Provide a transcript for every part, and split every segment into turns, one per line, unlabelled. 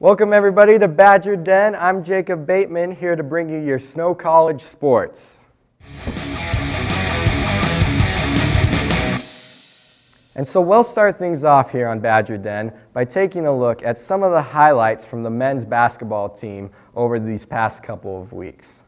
Welcome everybody to Badger Den. I'm Jacob Bateman, here to bring you your Snow College sports. And so we'll start things off here on Badger Den by taking a look at some of the highlights from the men's basketball team over these past couple of weeks.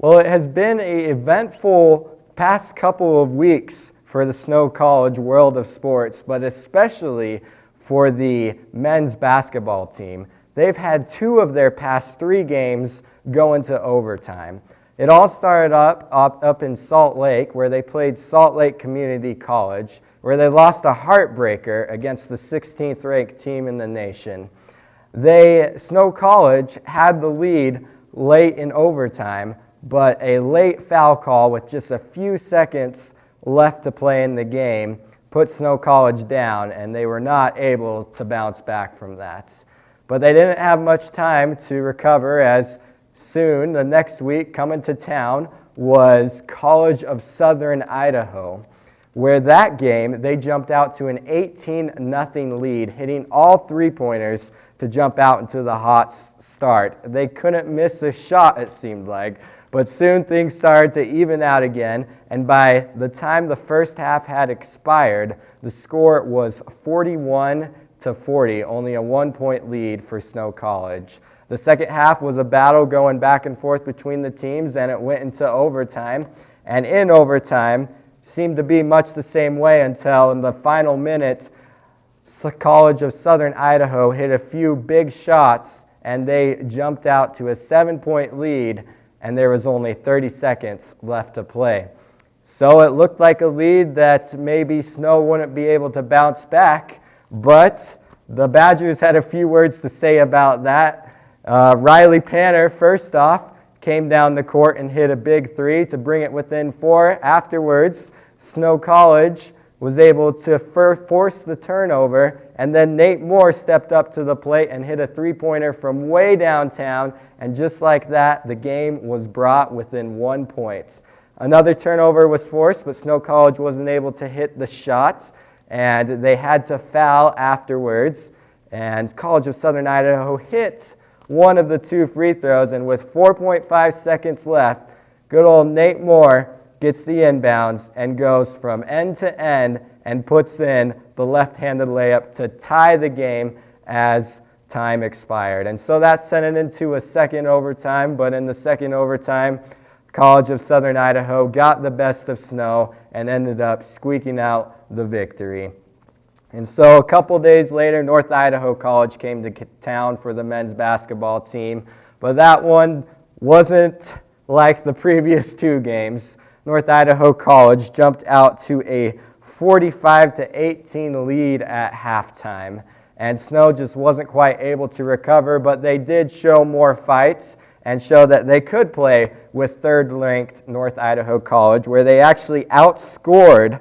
Well, it has been an eventful past couple of weeks for the Snow College world of sports, but especially for the men's basketball team. They've had 2 of their past 3 games go into overtime. It all started up in Salt Lake, where they played Salt Lake Community College, where they lost a heartbreaker against the 16th ranked team in the nation. Snow College had the lead late in overtime, but a late foul call with just a few seconds left to play in the game put Snow College down, and they were not able to bounce back from that. But they didn't have much time to recover, as soon, the next week, coming to town was College of Southern Idaho, where that game they jumped out to an 18-0 lead, hitting all 3-pointers to jump out into the hot start. They couldn't miss a shot, it seemed like. But soon things started to even out again, and by the time the first half had expired, the score was 41-40, only a 1-point lead for Snow College. The second half was a battle going back and forth between the teams, and it went into overtime. And in overtime, seemed to be much the same way until in the final minute, College of Southern Idaho hit a few big shots, and they jumped out to a 7-point lead, and there was only 30 seconds left to play. So it looked like a lead that maybe Snow wouldn't be able to bounce back, but the Badgers had a few words to say about that. Riley Panner, first off, came down the court and hit a big 3 to bring it within 4. Afterwards, Snow College was able to force the turnover, and then Nate Moore stepped up to the plate and hit a 3-pointer from way downtown, and just like that, the game was brought within 1 point. Another turnover was forced, but Snow College wasn't able to hit the shot, and they had to foul afterwards, and College of Southern Idaho hit one of the 2 free throws, and with 4.5 seconds left, good old Nate Moore gets the inbounds and goes from end to end and puts in the left-handed layup to tie the game as time expired. And so that sent it into a second overtime, but in the second overtime, College of Southern Idaho got the best of Snow and ended up squeaking out the victory. And so a couple days later, North Idaho College came to town for the men's basketball team, but that one wasn't like the previous 2 games. North Idaho College jumped out to a 45-18 lead at halftime, and Snow just wasn't quite able to recover, but they did show more fights and show that they could play with third-ranked North Idaho College, where they actually outscored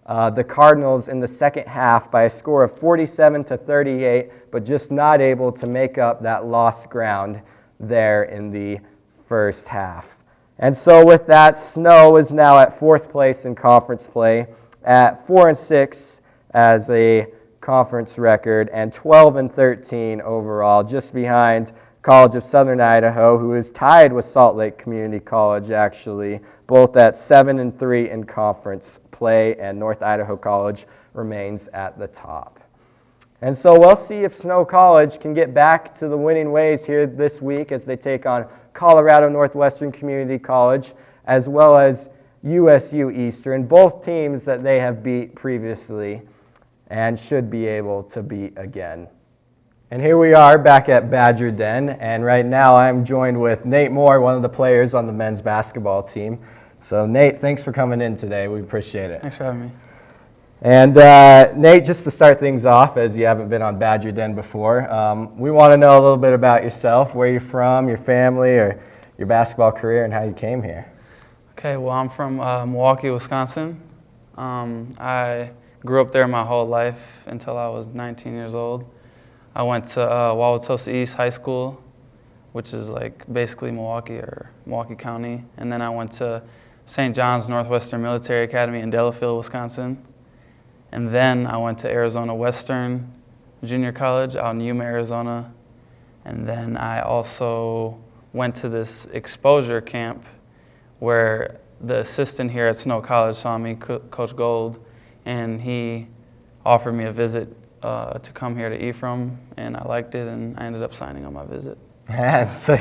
the Cardinals in the second half by a score of 47-38, but just not able to make up that lost ground there in the first half. And so with that, Snow is now at 4th place in conference play at 4-6 as a conference record and 12-13 overall, just behind College of Southern Idaho, who is tied with Salt Lake Community College actually, both at 7-3 in conference play, and North Idaho College remains at the top. And so we'll see if Snow College can get back to the winning ways here this week as they take on Colorado Northwestern Community College, as well as USU Eastern, both teams that they have beat previously and should be able to beat again. And here we are back at Badger Den, and right now I'm joined with Nate Moore, one of the players on the men's basketball team. So Nate, thanks for coming in today. We appreciate it.
Thanks for having me.
And Nate, just to start things off, as you haven't been on Badger Den before, we want to know a little bit about yourself, where you're from, your family, or your basketball career, and how you came here.
Okay, well, I'm from Milwaukee, Wisconsin. I grew up there my whole life until I was 19 years old. I went to Wauwatosa East High School, which is like basically Milwaukee or Milwaukee County. And then I went to St. John's Northwestern Military Academy in Delafield, Wisconsin. And then I went to Arizona Western Junior College out in Yuma, Arizona. And then I also went to this exposure camp where the assistant here at Snow College saw me, Coach Gold, and he offered me a visit to come here to Ephraim, and I liked it, and I ended up signing on my visit.
Man, so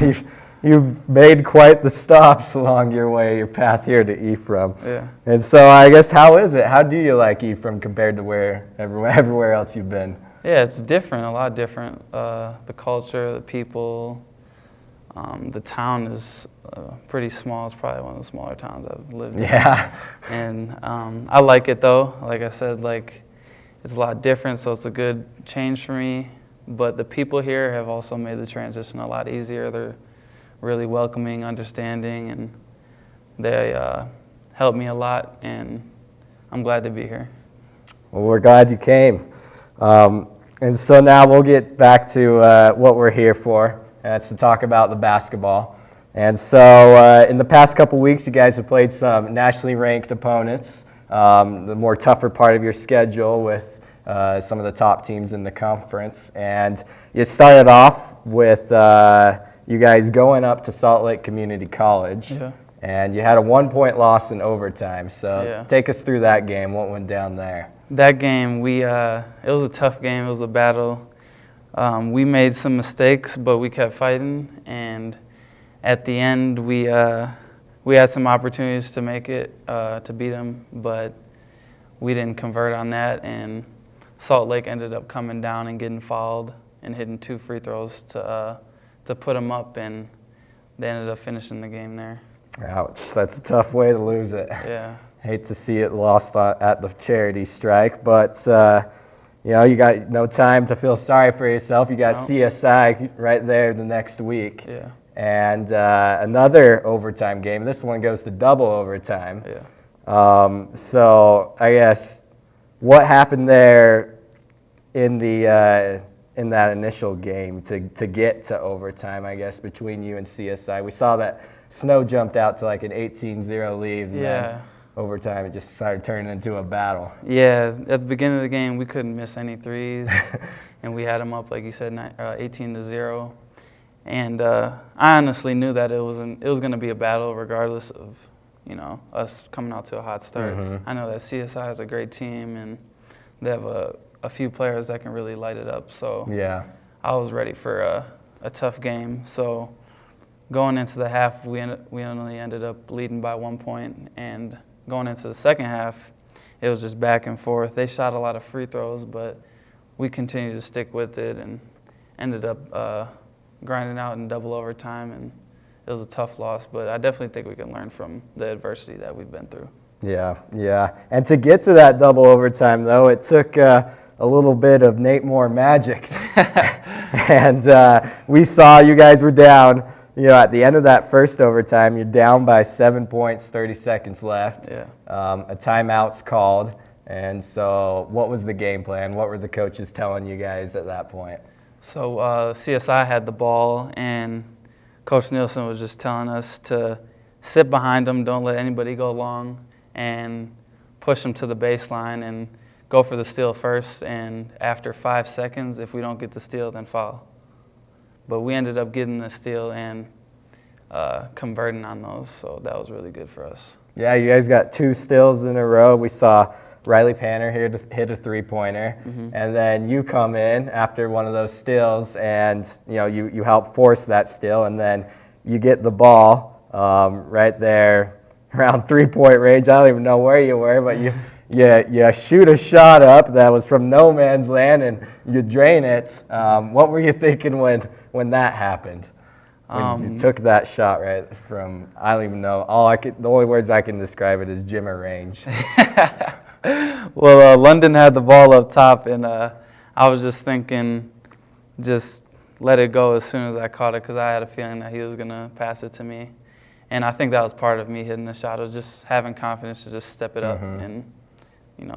you've made quite the stops along your path here to Ephraim.
Yeah.
And so I guess, how is it? How do you like Ephraim compared to everywhere else you've been?
Yeah, it's different, a lot different. The culture, the people, the town is pretty small. It's probably one of the smaller towns I've lived in.
Yeah.
And I like it though. Like I said, it's a lot different, so it's a good change for me. But the people here have also made the transition a lot easier. They're really welcoming, understanding, and they helped me a lot, and I'm glad to be here.
Well, we're glad you came. And so now we'll get back to what we're here for, and that's to talk about the basketball. And so in the past couple weeks, you guys have played some nationally ranked opponents, the more tougher part of your schedule with some of the top teams in the conference. And you started off with you guys going up to Salt Lake Community College.
Yeah.
And you had a 1-point loss in overtime. So
Yeah.
take us through that game. What went down there?
That game, it was a tough game. It was a battle. We made some mistakes, but we kept fighting. And at the end, we had some opportunities to make it, to beat them, but we didn't convert on that. And Salt Lake ended up coming down and getting fouled and hitting 2 free throws to put them up, and they ended up finishing the game there.
Ouch, that's a tough way to lose it.
Yeah.
Hate to see it lost at the charity strike, but you got no time to feel sorry for yourself. You got
Nope.
CSI right there the next week.
Yeah.
And another overtime game. This one goes to double overtime.
Yeah.
So I guess what happened there in that initial game to get to overtime, I guess, between you and CSI? We saw that Snow jumped out to like an 18-0 lead, and then overtime it just started turning into a battle.
Yeah, at the beginning of the game, we couldn't miss any threes, and we had them up, like you said, 18-0. And I honestly knew that it was going to be a battle, regardless of us coming out to a hot start.
Mm-hmm.
I know that CSI is a great team, and they have a few players that can really light it up. So
Yeah.
I was ready for a tough game. So going into the half, we only ended up leading by 1 point, and going into the second half, it was just back and forth. They shot a lot of free throws, but we continued to stick with it and ended up grinding out in double overtime, and it was a tough loss, but I definitely think we can learn from the adversity that we've been through.
Yeah. And to get to that double overtime, though, it took a little bit of Nate Moore magic. And we saw you guys were down. At the end of that first overtime, you're down by 7 points, 30 seconds left.
Yeah.
A timeout's called. And so what was the game plan? What were the coaches telling you guys at that point?
So CSI had the ball, and Coach Nielsen was just telling us to sit behind them, don't let anybody go long, and push them to the baseline and go for the steal first. And after 5 seconds, if we don't get the steal, then foul. But we ended up getting the steal and converting on those, so that was really good for us.
Yeah, you guys got 2 steals in a row. We saw Riley Panner here to hit a 3-pointer, and then you come in after one of those steals, and you help force that steal, and then you get the ball right there around 3-point range. I don't even know where you were, but you shoot a shot up that was from no man's land, and you drain it. What were you thinking when that happened? When you took that shot right from, I don't even know. The only words I can describe it is Jimmer range.
Well, London had the ball up top, and I was just thinking, just let it go as soon as I caught it, because I had a feeling that he was going to pass it to me. And I think that was part of me hitting the shot, was just having confidence to just step it up and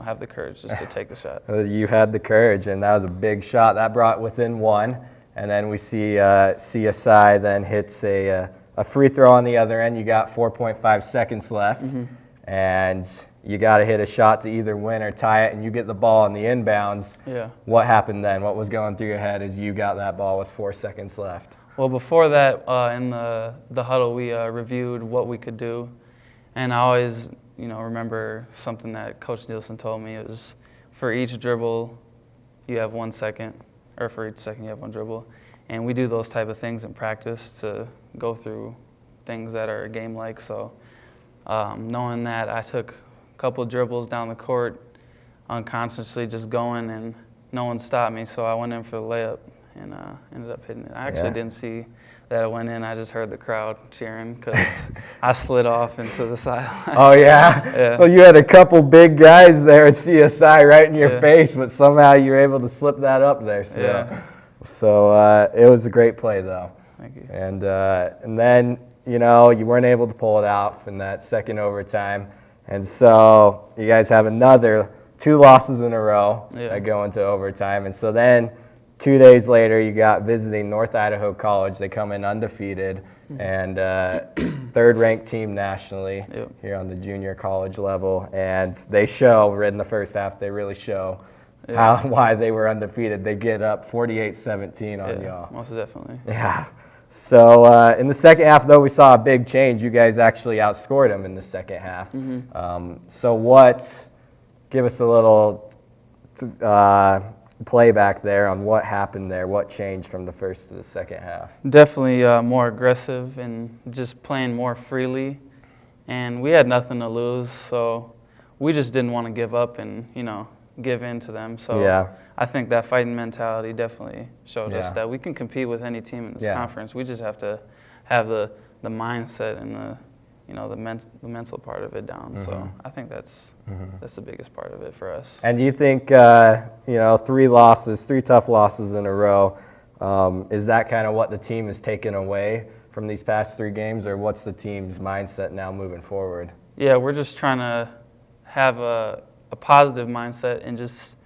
have the courage just to take the shot.
You had the courage, and that was a big shot. That brought within 1, and then we see CSI then hits a free throw on the other end. You got 4.5 seconds left, and you got to hit a shot to either win or tie it, and you get the ball on the inbounds.
Yeah.
What happened then? What was going through your head as you got that ball with 4 seconds left?
Well, before that, in the huddle, we reviewed what we could do, And I always, remember something that Coach Nielsen told me. It was for each dribble, you have 1 second, or for each second you have one dribble. And we do those type of things in practice to go through things that are game-like. So knowing that, I took a couple dribbles down the court unconsciously, just going, and no one stopped me. So I went in for the layup and ended up hitting it. I actually didn't see that it went in. I just heard the crowd cheering because I slid off into the sideline.
Oh, yeah?
Yeah.
Well, you had a couple big guys there at CSI right in your face, but somehow you were able to slip that up there. So it was a great play, though.
Thank you.
And then, you weren't able to pull it out in that second overtime. And so you guys have another 2 losses in a row that go into overtime. And so then 2 days later, you got visiting North Idaho College. They come in undefeated and third-ranked team nationally here on the junior college level. And they show, in the first half, they really show why they were undefeated. They get up 48-17 on y'all.
Most definitely.
Yeah. So in the second half, though, we saw a big change. You guys actually outscored them in the second half. Give us a little playback there on what happened there, what changed from the first to the second half.
Definitely more aggressive and just playing more freely. And we had nothing to lose, so we just didn't want to give up and, give in to them. So I think that fighting mentality definitely showed us that we can compete with any team in this conference. We just have to have the mindset and the mental part of it down. So I think that's the biggest part of it for us.
And do you think 3 tough losses in a row, is that kind of what the team has taken away from these past 3 games, or what's the team's mindset now moving forward?
Yeah, we're just trying to have a positive mindset and just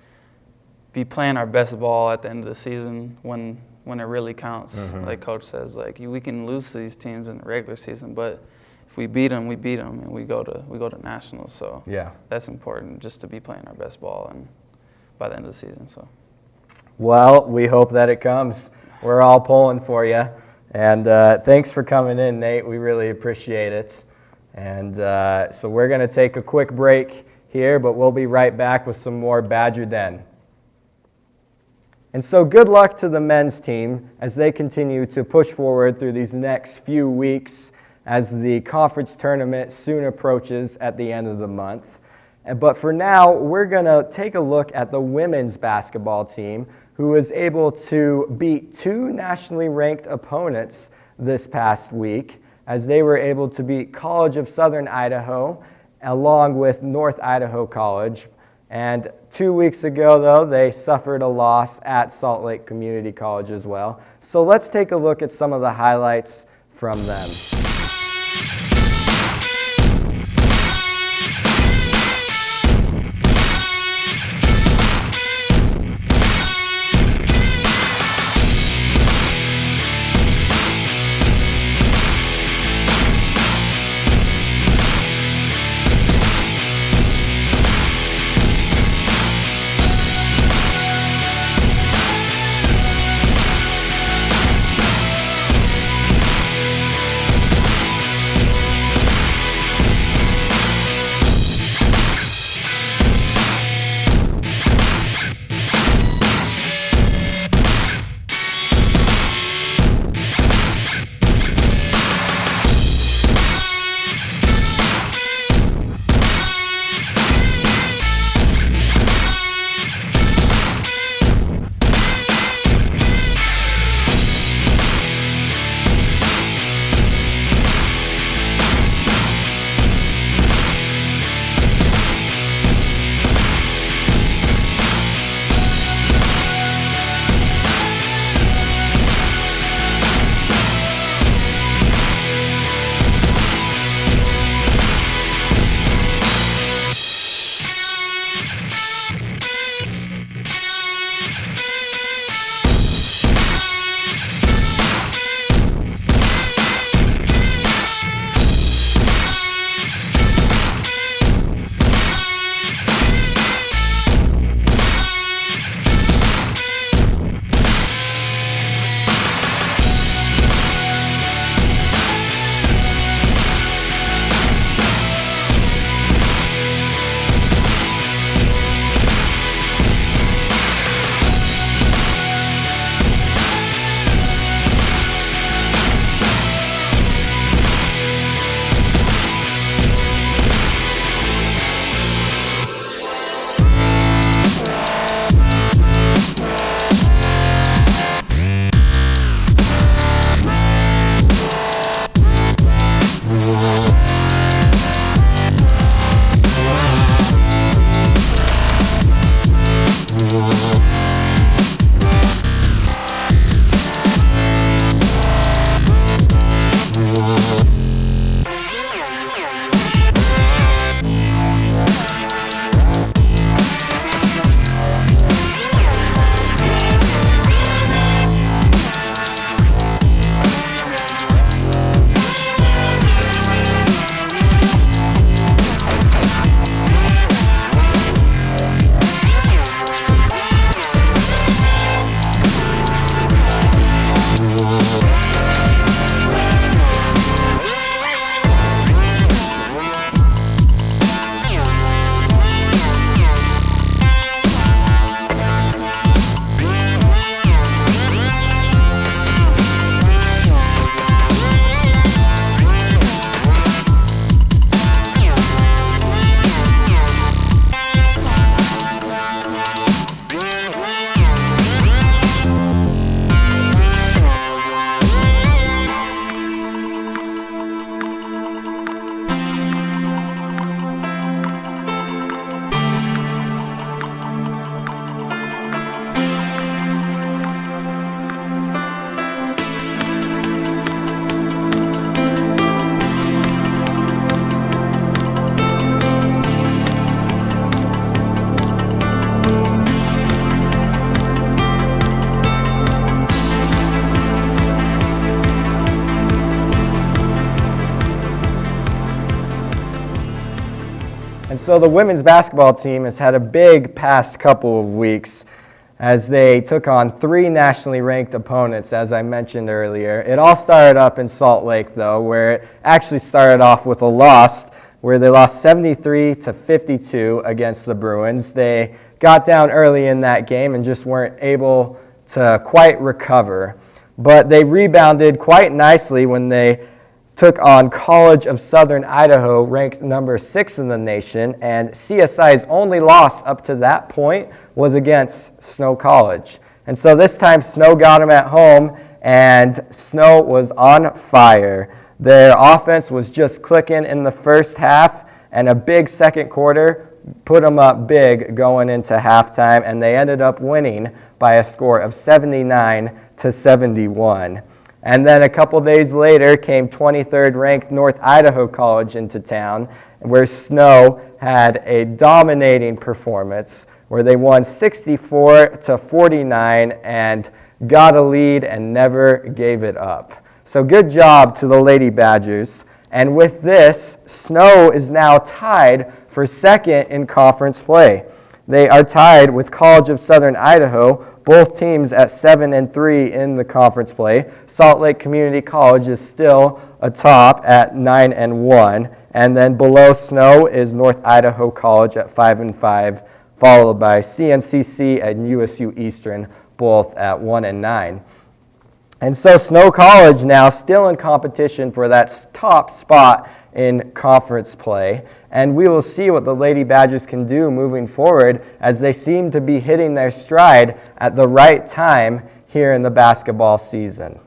be playing our best ball at the end of the season when it really counts. Like Coach says, we can lose to these teams in the regular season, but if we beat them, and we go to nationals. So that's important, just to be playing our best ball and by the end of the season. So,
well, we hope that it comes. We're all pulling for you, and thanks for coming in, Nate. We really appreciate it. And so we're going to take a quick break here, but we'll be right back with some more Badger Den. And so good luck to the men's team as they continue to push forward through these next few weeks as the conference tournament soon approaches at the end of the month. But for now, we're going to take a look at the women's basketball team, who was able to beat 2 nationally ranked opponents this past week, as they were able to beat College of Southern Idaho along with North Idaho College. And 2 weeks ago, though, they suffered a loss at Salt Lake Community College as well. So let's take a look at some of the highlights from them. so the women's basketball team has had a big past couple of weeks as they took on 3 nationally ranked opponents, as I mentioned earlier. It all started up in Salt Lake, though, where it actually started off with a loss, where they lost 73-52 against the Bruins. They got down early in that game and just weren't able to quite recover. But they rebounded quite nicely when they took on College of Southern Idaho, ranked number 6 in the nation, and CSI's only loss up to that point was against Snow College. And so this time Snow got them at home, and Snow was on fire. Their offense was just clicking in the first half, and a big second quarter put them up big going into halftime, and they ended up winning by a score of 79-71. And then a couple days later came 23rd ranked North Idaho College into town, where Snow had a dominating performance where they won 64-49 and got a lead and never gave it up. So good job to the Lady Badgers. And with this, Snow is now tied for second in conference play. They are tied with College of Southern Idaho, both teams at 7-3 in the conference play. Salt Lake Community College is still atop at 9-1, and then below Snow is North Idaho College at 5-5, followed by CNCC and USU Eastern, both at 1-9. And so Snow College now still in competition for that top spot in conference play. And we will see what the Lady Badgers can do moving forward as they seem to be hitting their stride at the right time here in the basketball season.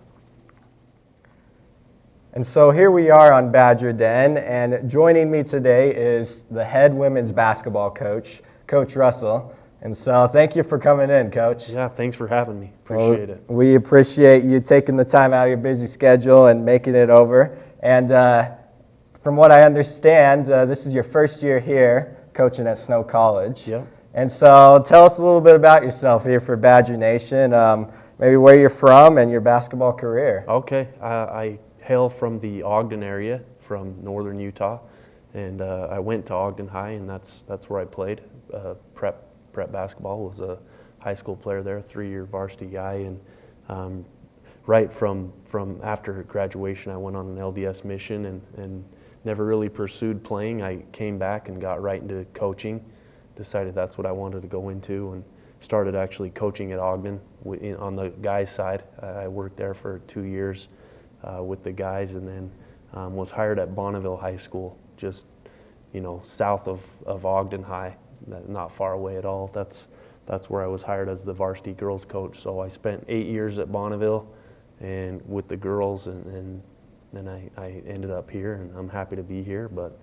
And so here we are on Badger Den, and joining me today is the head women's basketball coach, Coach Russell. And so thank you for coming in, Coach.
Yeah, thanks for having me. Appreciate it.
We appreciate you taking the time out of your busy schedule and making it over. And from what I understand, this is your first year here coaching at Snow College.
Yep.
And so tell us a little bit about yourself here for Badger Nation, maybe where you're from and your basketball career.
Okay, I hail from the Ogden area, from northern Utah, and I went to Ogden High, and that's where I played. Prep basketball, was a high school player there, 3-year varsity guy, and right from after graduation, I went on an LDS mission and never really pursued playing. I came back and got right into coaching, decided that's what I wanted to go into, and started actually coaching at Ogden on the guys' side. I worked there for 2 years with the guys, and then was hired at Bonneville High School, just south of Ogden High, not far away at all. That's where I was hired as the varsity girls coach. So I spent 8 years at Bonneville and with the girls, and then I ended up here, and I'm happy to be here. But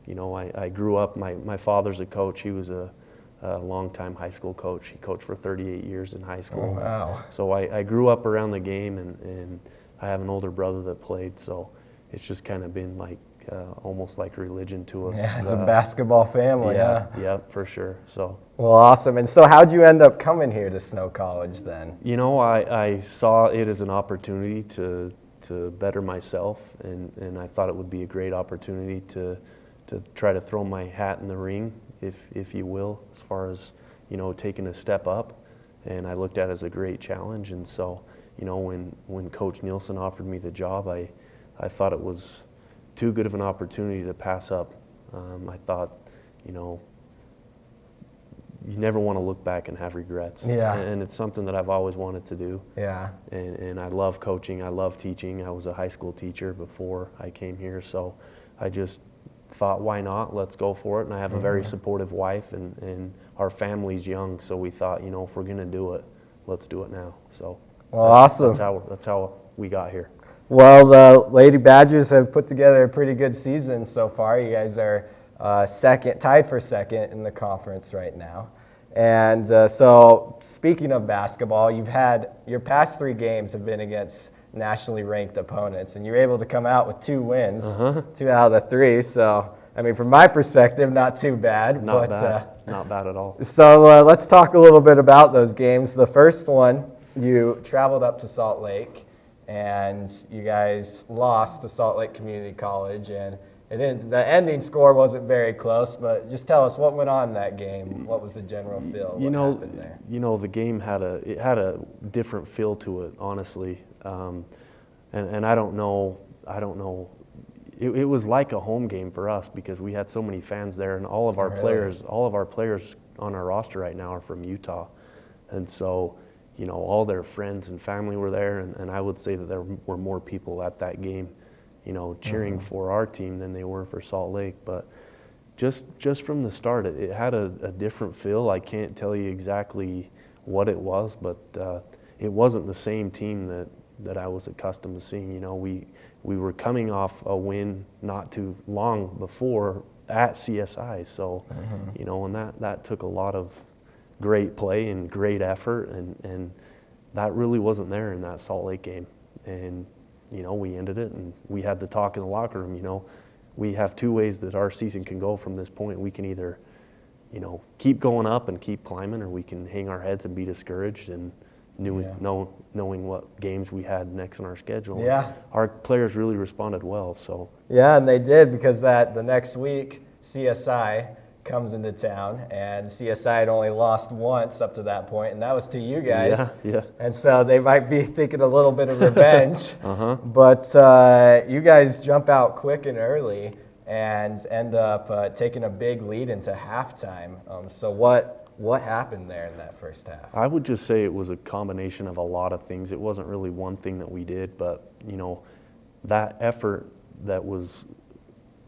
I grew up. My father's a coach. He was a longtime high school coach. He coached for 38 years in high school.
Oh, wow.
So I grew up around the game, and I have an older brother that played. So it's just kind of been like almost like religion to us.
Yeah, it's a basketball family,
yeah,
huh?
Yeah, for sure. So.
Well, awesome. And so how'd you end up coming here to Snow College then?
I saw it as an opportunity to better myself, and I thought it would be a great opportunity to try to throw my hat in the ring, if you will, as far as taking a step up. And I looked at it as a great challenge. And so when Coach Nielsen offered me the job, I thought it was too good of an opportunity to pass up. I thought, you never want to look back and have regrets.
Yeah.
And it's something that I've always wanted to do.
Yeah.
And I love coaching. I love teaching. I was a high school teacher before I came here. So I just thought, why not? Let's go for it. And I have a very supportive wife, and our family's young. So we thought, if we're going to do it, let's do it now. So
awesome.
That's how we got here.
Well, the Lady Badgers have put together a pretty good season so far. You guys are tied for second in the conference right now. And so speaking of basketball, you've had your past 3 games have been against nationally ranked opponents, and you're able to come out with 2 wins, 2 out of the 3. So, I mean, from my perspective, not too bad.
Not bad at all.
So let's talk a little bit about those games. The first one, you traveled up to Salt Lake, and you guys lost to Salt Lake Community College, and It didn't. The ending score wasn't very close, but just tell us what went on in that game. What was the general feel? What happened there?
The game had a different feel to it, honestly, and I don't know. It was like a home game for us because we had so many fans there, and all of our players on our roster right now are from Utah, and so all their friends and family were there, and I would say that there were more people at that game, cheering for our team than they were for Salt Lake. But just from the start, it had a different feel. I can't tell you exactly what it was, but it wasn't the same team that I was accustomed to seeing. We were coming off a win not too long before at CSI, so and that took a lot of great play and great effort, and that really wasn't there in that Salt Lake game. And we ended it, and we had the talk in the locker room. We have two ways that our season can go from this point. We can either keep going up and keep climbing, or we can hang our heads and be discouraged and knowing what games we had next on our schedule.
Yeah.
Our players really responded well. So
yeah, and they did, because the next week CSI comes into town, and CSI had only lost once up to that point, and that was to you guys.
Yeah.
And so they might be thinking a little bit of revenge. But you guys jump out quick and early and end up taking a big lead into halftime. So what happened there in that first half?
I would just say it was a combination of a lot of things. It wasn't really one thing that we did, but that effort that was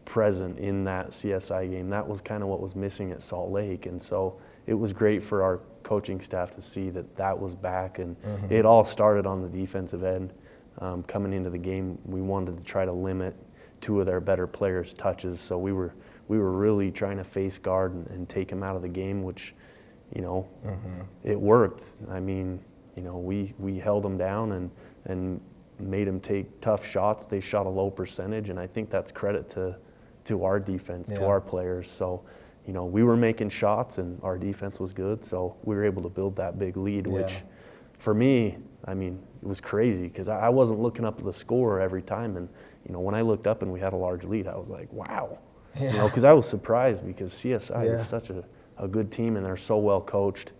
present in that CSI game, that was kind of what was missing at Salt Lake. And so it was great for our coaching staff to see that was back, and it all started on the defensive end. Coming into the game, we wanted to try to limit two of their better players' touches, so we were really trying to face guard and take them out of the game, which it worked. I mean, we held them down and made them take tough shots. They shot a low percentage, and I think that's credit to our defense, to our players. So, we were making shots, and our defense was good, so we were able to build that big lead, which for me, I mean, it was crazy because I wasn't looking up at the score every time, and when I looked up and we had a large lead, I was like, wow. Because I was surprised, because CSI is such a good team, and they're so well coached,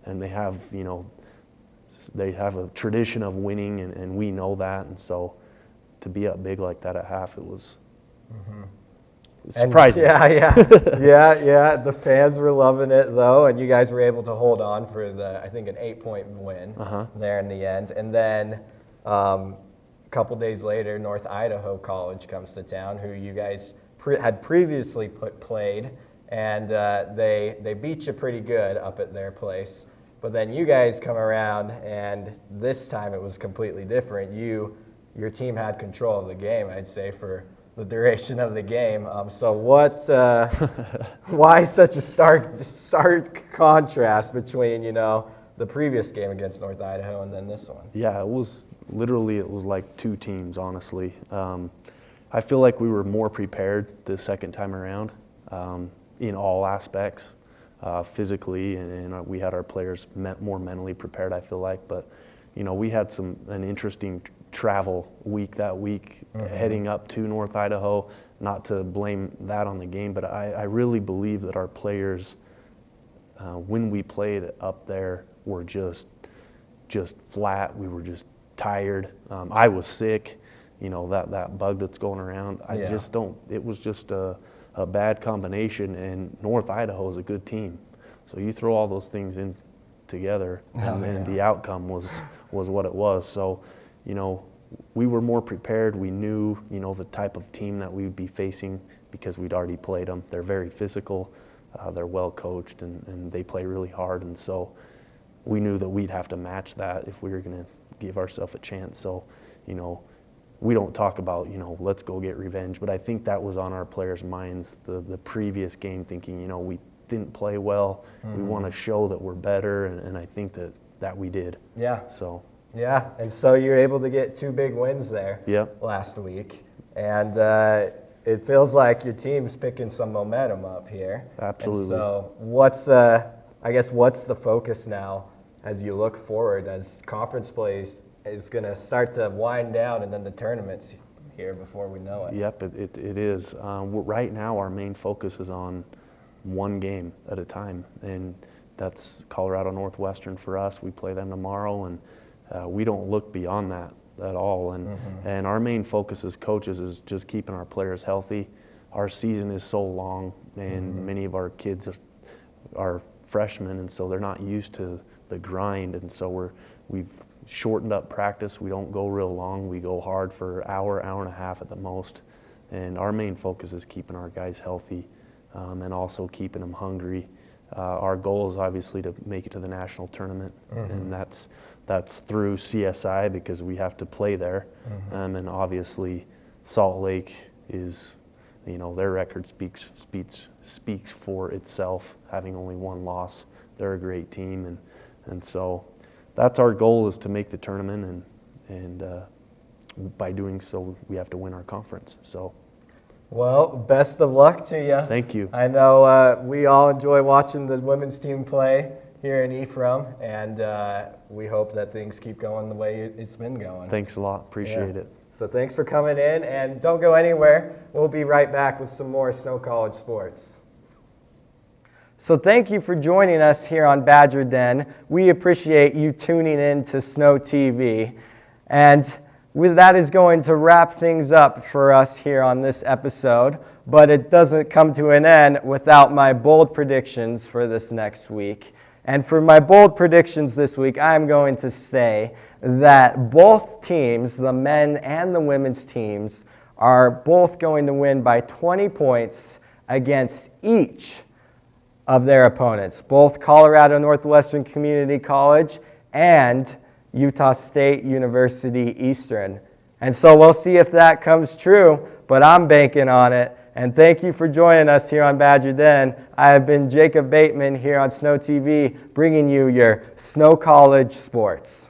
and they have a tradition of winning, and we know that. And so to be up big like that at half, it was surprising.
Yeah. The fans were loving it, though, and you guys were able to hold on for I think an 8-point win there in the end. And then a couple days later, North Idaho College comes to town, who you guys had previously played, and they beat you pretty good up at their place. But then you guys come around, and this time it was completely different. Your team had control of the game, I'd say, for the duration of the game. So why such a stark contrast between the previous game against North Idaho and then this one?
Yeah, it was like two teams, honestly. I feel like we were more prepared the second time around in all aspects, physically, and we had our players more mentally prepared, I feel like. But we had an interesting travel week that week, heading up to North Idaho. Not to blame that on the game, but I really believe that our players, when we played up there, were just flat. We were just tired. I was sick. That bug that's going around. I just don't. It was just a bad combination, and North Idaho is a good team. So you throw all those things in together, and the outcome was what it was. So, we were more prepared. We knew, the type of team that we would be facing because we'd already played them. They're very physical. They're well coached, and they play really hard. And so we knew that we'd have to match that if we were going to give ourselves a chance. So, we don't talk about, let's go get revenge, but I think that was on our players' minds the previous game, thinking, we didn't play well. We want to show that we're better, and I think that we did.
Yeah.
So.
Yeah, and so you're able to get two big wins there last week, and it feels like your team's picking some momentum up here.
Absolutely.
And so what's the focus now as you look forward, as conference play is going to start to wind down, and then the tournament's here before we know it.
Yep, it is. Right now, our main focus is on one game at a time, and that's Colorado Northwestern for us. We play them tomorrow, and we don't look beyond that at all. And our main focus as coaches is just keeping our players healthy. Our season is so long, and many of our kids are freshmen, and so they're not used to the grind, and so we've shortened up practice. We don't go real long. We go hard for an hour and a half at the most. And our main focus is keeping our guys healthy and also keeping them hungry. Our goal is obviously to make it to the national tournament, and that's through CSI because we have to play there. And obviously Salt Lake is, their record speaks for itself, having only one loss. They're a great team, and so that's our goal, is to make the tournament, and by doing so, we have to win our conference. So,
well, best of luck to you.
Thank you.
I know we all enjoy watching the women's team play here in Ephraim, and we hope that things keep going the way it's been going.
Thanks a lot. Appreciate it.
So thanks for coming in, and don't go anywhere. We'll be right back with some more Snow College sports. So thank you for joining us here on Badger Den. We appreciate you tuning in to Snow TV. And that is going to wrap things up for us here on this episode. But it doesn't come to an end without my bold predictions for this next week. And for my bold predictions this week, I'm going to say that both teams, the men and the women's teams, are both going to win by 20 points against each of their opponents, both Colorado Northwestern Community College and Utah State University Eastern. And so we'll see if that comes true, but I'm banking on it. And thank you for joining us here on Badger Den. I have been Jacob Bateman here on Snow TV, bringing you your Snow College sports.